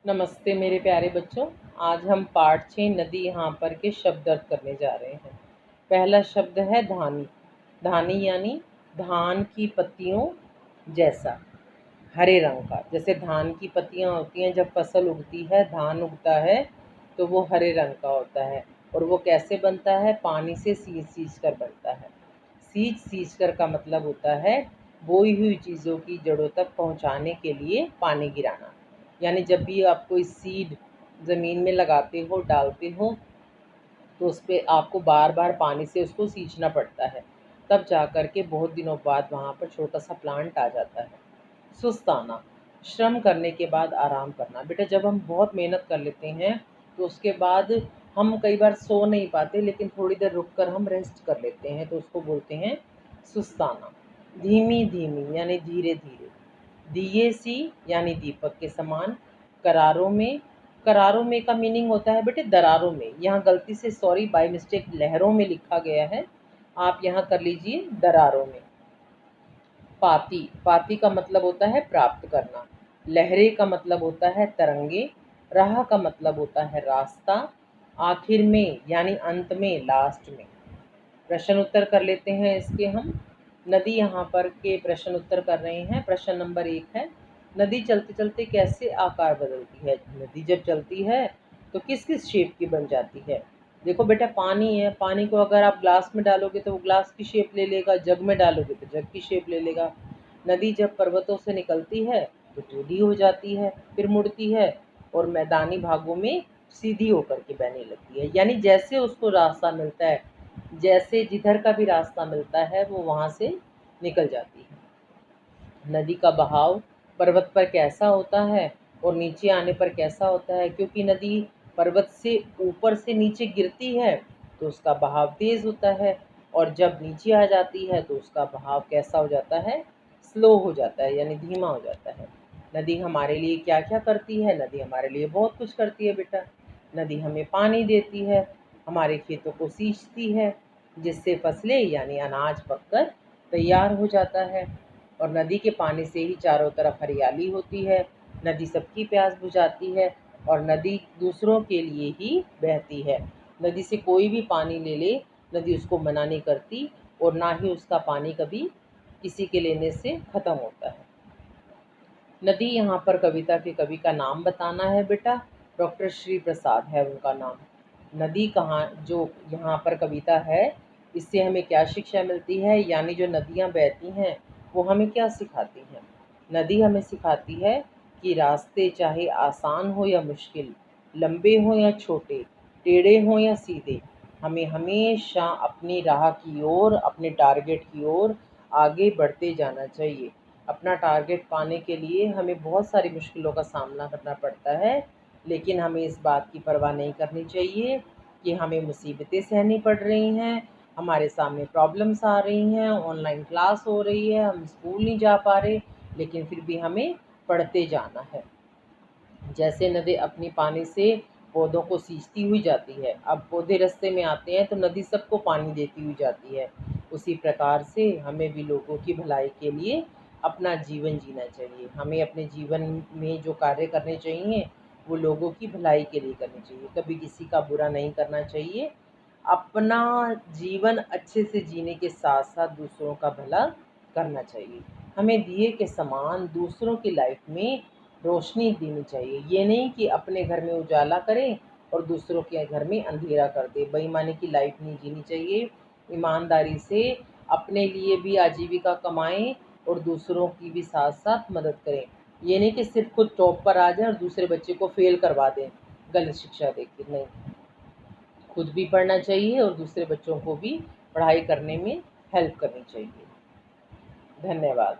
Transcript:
नमस्ते मेरे प्यारे बच्चों। आज हम पाठ 6 नदी यहाँ पर के शब्द अर्थ करने जा रहे हैं। पहला शब्द है धानी। धानी यानी धान की पत्तियों जैसा, हरे रंग का। जैसे धान की पत्तियाँ होती हैं, जब फसल उगती है, धान उगता है तो वो हरे रंग का होता है। और वो कैसे बनता है? पानी से सींच सींच कर बनता है। सींच सींच कर का मतलब होता है बोई हुई चीज़ों की जड़ों तक पहुँचाने के लिए पानी गिराना। यानी जब भी आप कोई सीड ज़मीन में लगाते हो, डालते हो, तो उस पर आपको बार बार पानी से उसको सींचना पड़ता है। तब जा कर के बहुत दिनों बाद वहाँ पर छोटा सा प्लांट आ जाता है। सुस्ताना, श्रम करने के बाद आराम करना। बेटा जब हम बहुत मेहनत कर लेते हैं तो उसके बाद हम कई बार सो नहीं पाते, लेकिन थोड़ी देर रुक कर हम रेस्ट कर लेते हैं, तो उसको बोलते हैं सुस्ताना। धीमी धीमी यानी धीरे धीरे। दिए सी यानी दीपक के समान। करारों में, करारों में का मीनिंग होता है बेटे दरारों में। यहाँ गलती से, सॉरी, बाय मिस्टेक लहरों में लिखा गया है, आप यहाँ कर लीजिए दरारों में। पाती, पाती का मतलब होता है प्राप्त करना। लहरे का मतलब होता है तरंगे। राह का मतलब होता है रास्ता। आखिर में यानी अंत में, लास्ट में। प्रश्न उत्तर कर लेते हैं इसके हम। नदी यहाँ पर के प्रश्न उत्तर कर रहे हैं। प्रश्न नंबर 1 है, नदी चलते चलते कैसे आकार बदलती है? नदी जब चलती है तो किस किस शेप की बन जाती है? देखो बेटा, पानी है, पानी को अगर आप ग्लास में डालोगे तो वो ग्लास की शेप ले लेगा, जग में डालोगे तो जग की शेप ले लेगा। नदी जब पर्वतों से निकलती है तो टेढ़ी हो जाती है, फिर मुड़ती है और मैदानी भागों में सीधी होकर के बहने लगती है। यानी जैसे उसको रास्ता मिलता है, जैसे जिधर का भी रास्ता मिलता है, वो वहाँ से निकल जाती है। नदी का बहाव पर्वत पर कैसा होता है और नीचे आने पर कैसा होता है? क्योंकि नदी पर्वत से ऊपर से नीचे गिरती है तो उसका बहाव तेज होता है, और जब नीचे आ जाती है तो उसका बहाव कैसा हो जाता है? स्लो हो जाता है, यानी धीमा हो जाता है। नदी हमारे लिए क्या क्या करती है? नदी हमारे लिए बहुत कुछ करती है बेटा। नदी हमें पानी देती है, हमारे खेतों को सींचती है, जिससे फसलें यानी अनाज पककर तैयार हो जाता है। और नदी के पानी से ही चारों तरफ हरियाली होती है। नदी सबकी प्यास बुझाती है और नदी दूसरों के लिए ही बहती है। नदी से कोई भी पानी ले ले, नदी उसको मना नहीं करती, और ना ही उसका पानी कभी किसी के लेने से ख़त्म होता है। नदी यहाँ पर कविता के कवि का नाम बताना है बेटा। डॉक्टर श्री प्रसाद है उनका नाम। नदी कहाँ, जो यहाँ पर कविता है, इससे हमें क्या शिक्षा मिलती है? यानी जो नदियाँ बहती हैं वो हमें क्या सिखाती हैं? नदी हमें सिखाती है कि रास्ते चाहे आसान हो या मुश्किल, लंबे हो या छोटे, टेढ़े हो या सीधे, हमें हमेशा अपनी राह की ओर, अपने टारगेट की ओर आगे बढ़ते जाना चाहिए। अपना टारगेट पाने के लिए हमें बहुत सारी मुश्किलों का सामना करना पड़ता है, लेकिन हमें इस बात की परवाह नहीं करनी चाहिए कि हमें मुसीबतें सहनी पड़ रही हैं, हमारे सामने प्रॉब्लम्स आ रही हैं, ऑनलाइन क्लास हो रही है, हम स्कूल नहीं जा पा रहे, लेकिन फिर भी हमें पढ़ते जाना है। जैसे नदी अपनी पानी से पौधों को सींचती हुई जाती है, अब पौधे रास्ते में आते हैं तो नदी सबको पानी देती हुई जाती है। उसी प्रकार से हमें भी लोगों की भलाई के लिए अपना जीवन जीना चाहिए। हमें अपने जीवन में जो कार्य करने चाहिए वो लोगों की भलाई के लिए करनी चाहिए, कभी किसी का बुरा नहीं करना चाहिए। अपना जीवन अच्छे से जीने के साथ साथ दूसरों का भला करना चाहिए। हमें दिए के समान दूसरों की लाइफ में रोशनी देनी चाहिए। ये नहीं कि अपने घर में उजाला करें और दूसरों के घर में अंधेरा कर दे। बेईमानी की लाइफ नहीं जीनी चाहिए। ईमानदारी से अपने लिए भी आजीविका कमाएं और दूसरों की भी साथ साथ मदद करें। ये नहीं कि सिर्फ खुद टॉप पर आ जाए और दूसरे बच्चे को फेल करवा दें गलत शिक्षा देकर। नहीं, खुद भी पढ़ना चाहिए और दूसरे बच्चों को भी पढ़ाई करने में हेल्प करनी चाहिए। धन्यवाद।